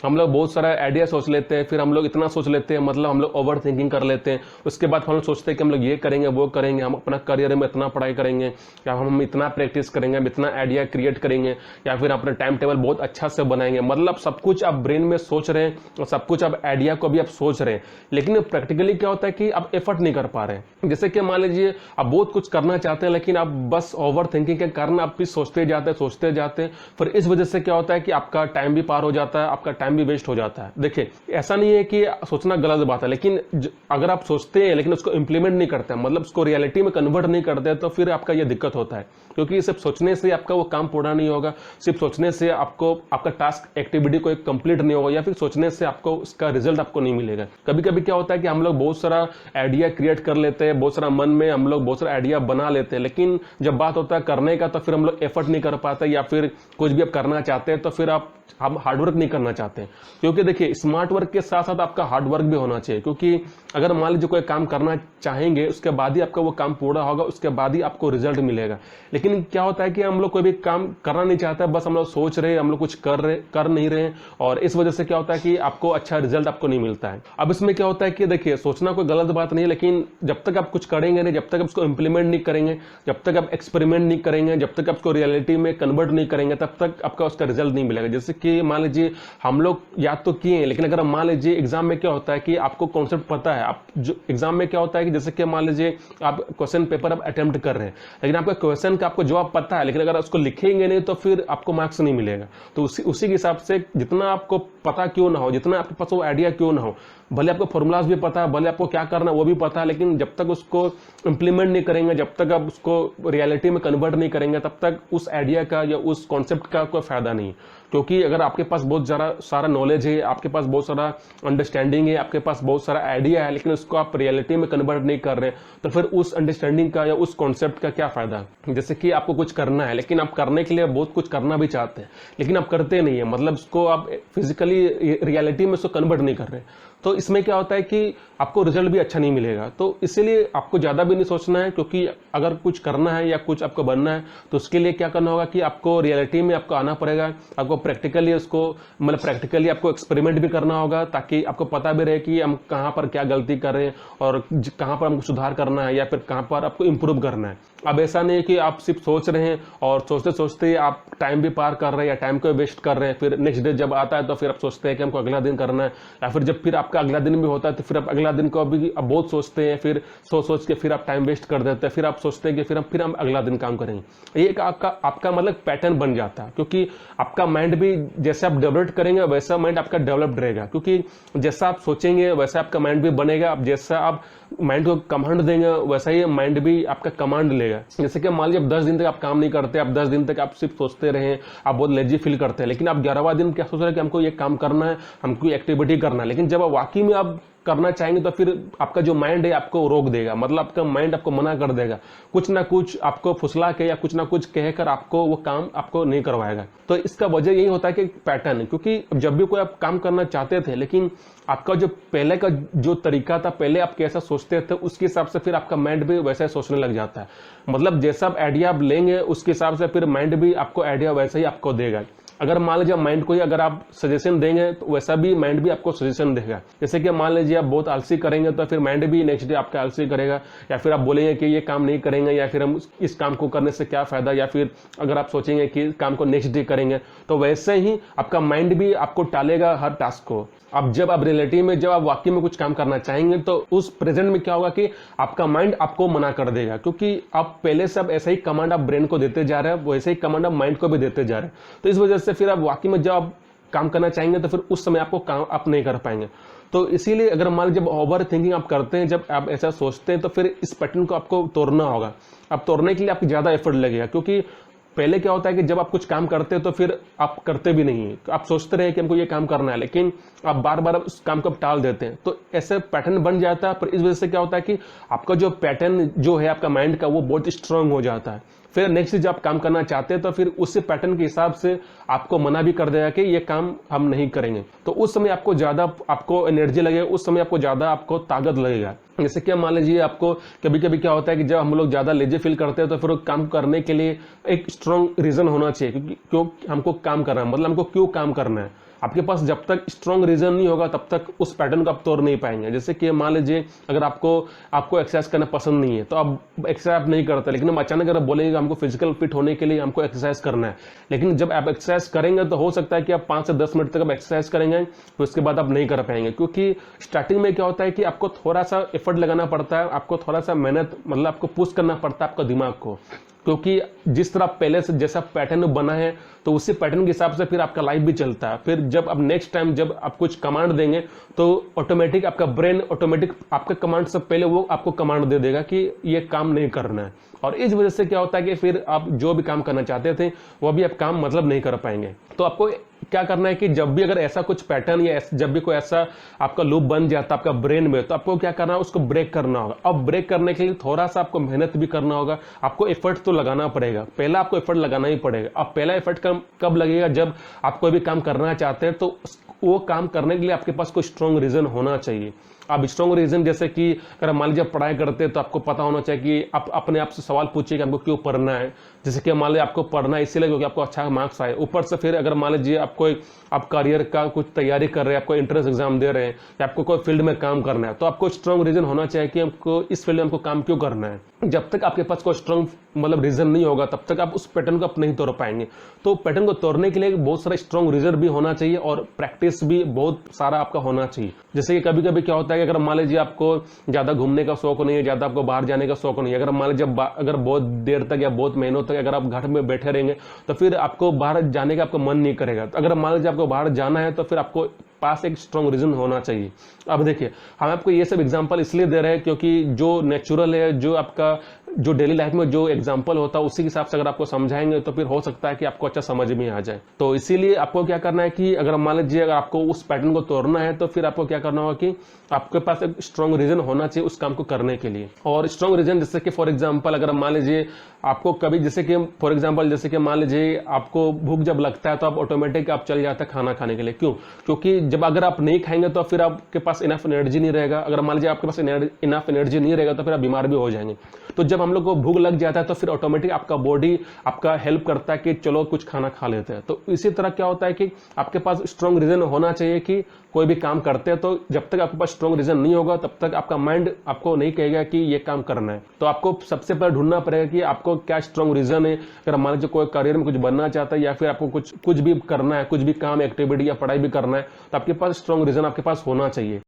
हम लोग बहुत सारा आइडिया सोच लेते हैं, फिर हम लोग इतना सोच लेते हैं, मतलब हम लोग ओवर थिंकिंग कर लेते हैं। उसके बाद हम लोग सोचते हैं कि हम लोग ये करेंगे वो करेंगे, हम अपना करियर में इतना पढ़ाई करेंगे, या हम इतना प्रैक्टिस करेंगे, हम इतना आइडिया क्रिएट करेंगे, या फिर अपना टाइम टेबल बहुत अच्छा से बनाएंगे। मतलब सब कुछ आप ब्रेन में सोच रहे हैं और सब कुछ आप आइडिया को भी आप सोच रहे हैं, लेकिन प्रैक्टिकली क्या होता है कि आप एफर्ट नहीं कर पा रहे हैं। जैसे कि मान लीजिए आप बहुत कुछ करना चाहते हैं, लेकिन आप बस ओवर थिंकिंग के कारण आप भी सोचते जाते हैं, फिर इस वजह से क्या होता है कि आपका टाइम भी पार हो जाता है, आपका टाइम भी वेस्ट हो जाता है। देखिए, ऐसा नहीं है कि सोचना गलत बात है, लेकिन अगर आप सोचते हैं लेकिन उसको इंप्लीमेंट नहीं करते, मतलब उसको रियलिटी में कन्वर्ट नहीं करते, तो फिर आपका यह दिक्कत होता है। क्योंकि सिर्फ सोचने से आपका वो काम पूरा नहीं होगा, सिर्फ सोचने से आपको आपका टास्क एक्टिविटी को कंप्लीट नहीं होगा, या फिर सोचने से आपको उसका रिजल्ट आपको नहीं मिलेगा। कभी कभी क्या होता है कि हम लोग बहुत सारा आइडिया क्रिएट कर लेते हैं, बहुत सारा मन में हम लोग बहुत सारा आइडिया बना लेते हैं, लेकिन जब बात होता है करने का, तो फिर हम लोग एफर्ट नहीं कर पाते, या फिर कुछ भी आप करना चाहते हैं तो फिर आप हार्डवर्क नहीं करना चाहते हैं। क्योंकि देखिए, स्मार्ट वर्क के साथ साथ आपका हार्डवर्क भी होना चाहिए, क्योंकि अगर मान लीजिए कोई काम करना चाहेंगे, उसके बाद ही आपका वो काम पूरा होगा, उसके बाद ही आपको रिजल्ट मिलेगा। लेकिन क्या होता है कि हम लोग कोई भी काम करना नहीं चाहते, बस हम लोग सोच रहे हैं, हम लोग कुछ कर नहीं रहे हैं, और इस वजह से क्या होता है कि आपको अच्छा रिजल्ट आपको नहीं मिलता है। अब इसमें क्या होता है कि देखिए, सोचना कोई गलत बात नहीं है, लेकिन जब तक आप कुछ करेंगे नहीं, जब तक आप उसको इंप्लीमेंट नहीं करेंगे, जब तक आप एक्सपेरिमेंट नहीं करेंगे, जब तक आपको रियलिटी में कन्वर्ट नहीं करेंगे, तब तक आपका उसका रिजल्ट नहीं मिलेगा। जैसे कि मान लीजिए हम लोग याद तो किए हैं, लेकिन अगर मान लीजिए एग्जाम में क्या होता है कि आपको कॉन्सेप्ट पता है, आप जो एग्जाम में क्या होता है कि जैसे कि मान लीजिए आप क्वेश्चन पेपर आप अटेम्प्ट कर रहे हैं, लेकिन आपका क्वेश्चन का आपको जवाब पता है, लेकिन अगर उसको लिखेंगे नहीं तो फिर आपको मार्क्स नहीं मिलेगा। तो उसी के हिसाब से जितना आपको पता क्यों ना हो, जितना आपके पास वो आइडिया क्यों ना हो, भले आपको फॉर्मूलाज भी पता है, भले आपको क्या करना है वो भी पता है, लेकिन जब तक उसको इंप्लीमेंट नहीं करेंगे, जब तक आप उसको रियलिटी में कन्वर्ट नहीं करेंगे, तब तक उस आइडिया का या उस कॉन्सेप्ट का कोई फायदा नहीं। क्योंकि अगर आपके पास बहुत सारा नॉलेज है, आपके पास बहुत सारा अंडरस्टैंडिंग है, आपके पास बहुत सारा आइडिया है, लेकिन उसको आप रियलिटी में कन्वर्ट नहीं कर रहे, तो फिर उस अंडरस्टैंडिंग का या उस कॉन्सेप्ट का क्या फायदा। जैसे कि आपको कुछ करना है, लेकिन आप करने के लिए बहुत कुछ करना भी चाहते हैं, लेकिन आप करते नहीं है, मतलब उसको आप फिजिकली रियलिटी में उसको कन्वर्ट नहीं कर रहे, तो इसमें क्या होता है कि आपको रिजल्ट भी अच्छा नहीं मिलेगा। तो इसीलिए आपको ज़्यादा भी नहीं सोचना है, क्योंकि अगर कुछ करना है या कुछ आपको बनना है, तो उसके लिए क्या करना होगा कि आपको रियलिटी में आपको आना पड़ेगा, आपको प्रैक्टिकली उसको मतलब प्रैक्टिकली आपको एक्सपेरिमेंट भी करना होगा, ताकि आपको पता भी रहे कि हम कहाँ पर क्या गलती कर रहे हैं और कहाँ पर हमको सुधार करना है, या फिर कहाँ पर आपको इम्प्रूव करना है। अब ऐसा नहीं है कि आप सिर्फ सोच रहे हैं और सोचते सोचते आप टाइम भी पार कर रहे हैं या टाइम को वेस्ट कर रहे हैं, फिर नेक्स्ट डे जब आता है तो फिर आप सोचते हैं कि हमको अगला दिन करना है, या फिर जब फिर आपका अगला दिन भी होता है तो फिर आप अगला दिन को भी आप बहुत सोचते हैं, फिर सोच के फिर आप टाइम वेस्ट कर देते हैं, फिर आप सोचते हैं कि फिर हम अगला दिन काम करेंगे। ये एक आपका मतलब पैटर्न बन जाता है, क्योंकि आपका माइंड भी जैसे आप डेवलप करेंगे वैसा माइंड आपका डेवलप्ड रहेगा, क्योंकि जैसा आप सोचेंगे वैसा आपका माइंड भी बनेगा। आप जैसा आप माइंड को कमांड देंगे वैसा ही माइंड भी आपका कमांड लेगा। जैसे कि मान लीजिए 10 दिन तक आप काम नहीं करते, आप 10 दिन तक आप सिर्फ सोचते रहे, आप बहुत लेजी फील करते हैं, लेकिन आप 11वां दिन क्या सोच रहे हैं कि हमको ये काम करना है, हमको एक्टिविटी करना है, लेकिन जब आप वाकई में आप करना चाहेंगे तो फिर आपका जो माइंड है आपको रोक देगा, मतलब आपका माइंड आपको मना कर देगा, कुछ ना कुछ आपको फुसला के या कुछ ना कुछ कहकर आपको वो काम आपको नहीं करवाएगा। तो इसका वजह यही होता है कि पैटर्न है, क्योंकि जब भी कोई आप काम करना चाहते थे, लेकिन आपका जो पहले का जो तरीका था, पहले आप कैसा सोचते थे उसके हिसाब से फिर आपका माइंड भी वैसा ही सोचने लग जाता है। मतलब जैसा आप आइडिया आप लेंगे उसके हिसाब से फिर माइंड भी आपको आइडिया वैसा ही आपको देगा। अगर मान लीजिए माइंड को ही अगर आप सजेशन देंगे तो वैसा भी माइंड भी आपको सजेशन देगा। जैसे कि मान लीजिए आप बहुत आलसी करेंगे तो फिर माइंड भी नेक्स्ट डे आपका आलसी करेगा, या फिर आप बोलेंगे कि ये काम नहीं करेंगे, या फिर हम इस काम को करने से क्या फायदा, या फिर अगर आप सोचेंगे कि काम को नेक्स्ट डे करेंगे, तो वैसे ही आपका माइंड भी आपको टालेगा हर टास्क को। अब जब आप रियलिटी में जब आप वाकई में कुछ काम करना चाहेंगे तो उस प्रेजेंट में क्या होगा कि आपका माइंड आपको मना कर देगा, क्योंकि आप पहले से अब ऐसा ही कमांड आप ब्रेन को देते जा रहे हैं, वैसे ही कमांड आप माइंड को भी देते जा रहे हैं। तो इस वजह से फिर आप वाकई में जब आप काम करना चाहेंगे तो फिर उस समय आपको काम आप नहीं कर पाएंगे। तो इसीलिए अगर मान लीजिए जब ओवर थिंकिंग आप करते हैं, जब आप ऐसा सोचते हैं, तो फिर इस पैटर्न को आपको तोड़ना होगा। अब तोड़ने के लिए आपको ज्यादा एफर्ट लगेगा, क्योंकि पहले क्या होता है कि जब आप कुछ काम करते हैं तो फिर आप करते भी नहीं है, आप सोचते रहे कि हमको ये काम करना है, लेकिन आप बार बार उस काम को टाल देते हैं, तो ऐसे पैटर्न बन जाता है। पर इस वजह से क्या होता है कि आपका जो पैटर्न जो है आपका माइंड का, वो बहुत स्ट्रांग हो जाता है। फिर नेक्स्ट जब आप काम करना चाहते हैं तो फिर उसी पैटर्न के हिसाब से आपको मना भी कर देगा कि ये काम हम नहीं करेंगे। तो उस समय आपको ज्यादा आपको एनर्जी लगेगा, उस समय आपको ज्यादा आपको ताकत लगेगा। जैसे कि मान लीजिए आपको कभी कभी क्या होता है कि जब हम लोग ज्यादा लेजी फील करते हैं तो फिर काम करने के लिए एक स्ट्रांग रीजन होना चाहिए, क्योंकि क्यों हमको काम करना है, मतलब हमको क्यों काम करना है। आपके पास जब तक स्ट्रॉन्ग रीजन नहीं होगा तब तक उस पैटर्न को आप तोड़ नहीं पाएंगे। जैसे कि मान लीजिए अगर आपको एक्सरसाइज करना पसंद नहीं है तो आप एक्सरसाइज आप नहीं करते, लेकिन हम अचानक अगर बोलेंगे कि हमको फिजिकल फिट होने के लिए हमको एक्सरसाइज करना है, लेकिन जब आप एक्सरसाइज करेंगे तो हो सकता है कि आप 5 से 10 मिनट तक आप एक्सरसाइज करेंगे तो उसके बाद आप नहीं कर पाएंगे, क्योंकि स्टार्टिंग में क्या होता है कि आपको थोड़ा सा एफर्ट लगाना पड़ता है, आपको थोड़ा सा मेहनत मतलब आपको पुश करना पड़ता है आपका दिमाग को, क्योंकि जिस तरह पहले से जैसा पैटर्न बना है तो उसी पैटर्न के हिसाब से फिर आपका लाइफ भी चलता है। फिर जब अब नेक्स्ट टाइम जब आप कुछ कमांड देंगे तो ऑटोमेटिक आपका ब्रेन ऑटोमेटिक आपके कमांड से पहले वो आपको कमांड दे देगा कि ये काम नहीं करना है, और इस वजह से क्या होता है कि फिर आप जो भी काम करना चाहते थे वो भी आप काम मतलब नहीं कर पाएंगे। तो आपको क्या करना है कि जब भी अगर ऐसा कुछ पैटर्न या जब भी कोई ऐसा आपका लूप बन जाता है आपका ब्रेन में, तो आपको क्या करना है, उसको ब्रेक करना होगा। अब ब्रेक करने के लिए थोड़ा सा आपको मेहनत भी करना होगा, आपको एफर्ट तो लगाना पड़ेगा, पहला आपको एफर्ट लगाना ही पड़ेगा। अब पहला एफर्ट कब लगेगा, जब आप कोई भी काम करना चाहते हैं तो वो काम करने के लिए आपके पास कोई स्ट्रॉन्ग रीजन होना चाहिए। अब स्ट्रॉन्ग रीजन जैसे कि अगर मान लीजिए आप पढ़ाई करते हैं तो आपको पता होना चाहिए कि आप अपने आप से सवाल पूछिए कि हमको क्यों पढ़ना है। जैसे कि मान लीजिए आपको पढ़ना है इसीलिए क्योंकि आपको अच्छा मार्क्स आए, ऊपर से फिर अगर मान लीजिए आप करियर का कुछ तैयारी कर रहे हैं, आपको एंट्रेंस एग्जाम दे रहे हैं या आपको कोई फील्ड में काम करना है, तो आपको स्ट्रॉन्ग रीजन होना चाहिए कि हमको इस फील्ड में हमको काम क्यों करना है। जब तक आपके पास कोई स्ट्रॉन्ग मतलब रीजन नहीं होगा तब तक आप उस पैटर्न को आप नहीं तोड़ पाएंगे। तो पैटर्न को तोड़ने के लिए बहुत सारा स्ट्रॉन्ग रीजन भी होना चाहिए और प्रैक्टिस भी बहुत सारा आपका होना चाहिए। जैसे कि कभी कभी क्या होता है कि अगर मान लीजिए आपको ज्यादा घूमने का शौक नहीं है, ज्यादा आपको बाहर जाने का शौक नहीं है, अगर मान लीजिए अगर बहुत देर तक या बहुत महीनों तक अगर आप घर में बैठे रहेंगे तो फिर आपको बाहर जाने का आपको मन नहीं करेगा। तो अगर मान लीजिए आपको बाहर जाना है तो फिर आपको पास एक स्ट्रॉन्ग रीजन होना चाहिए। अब देखिए हम आपको ये सब एग्जांपल इसलिए दे रहे हैं क्योंकि जो नेचुरल है, जो आपका जो डेली लाइफ में जो एग्जांपल होता है उसी के हिसाब से अगर आपको समझाएंगे तो फिर हो सकता है कि आपको अच्छा समझ में आ जाए। तो इसीलिए आपको क्या करना है कि अगर मान लीजिए अगर आपको उस पैटर्न को तोड़ना है तो फिर आपको क्या करना होगा कि आपके पास एक स्ट्रॉन्ग रीजन होना चाहिए उस काम को करने के लिए। और स्ट्रॉन्ग रीजन जैसे कि फॉर एग्जाम्पल अगर मान लीजिए आपको कभी जैसे कि फॉर एग्जाम्पल जैसे कि मान लीजिए आपको भूख जब लगता है तो आप ऑटोमेटिक आप चल जाते हैं खाना खाने के लिए। क्यों? क्योंकि जब अगर आप नहीं खाएंगे तो फिर आपके पास इनफ एनर्जी नहीं रहेगा। अगर मान लीजिए आपके पास इनफ एनर्जी नहीं रहेगा तो फिर आप बीमार भी हो जाएंगे। तो जब हम लोग को भूख लग जाता है तो फिर ऑटोमेटिक आपका बॉडी आपका हेल्प करता है कि चलो कुछ खाना खा लेते हैं। तो इसी तरह क्या होता है कि आपके पास स्ट्रॉन्ग रीजन होना चाहिए कि कोई भी काम करते हैं तो जब तक आपके पास स्ट्रॉन्ग रीजन नहीं होगा तब तक आपका माइंड आपको नहीं कहेगा कि ये काम करना है। तो आपको सबसे पहले ढूंढना पड़ेगा कि आपको क्या स्ट्रॉन्ग रीजन है। अगर मान लीजिए कोई करियर में कुछ बनना चाहता है या फिर आपको कुछ भी करना है, कुछ भी काम एक्टिविटी या पढ़ाई भी करना है, तो आपके पास स्ट्रॉन्ग रीजन आपके पास होना चाहिए।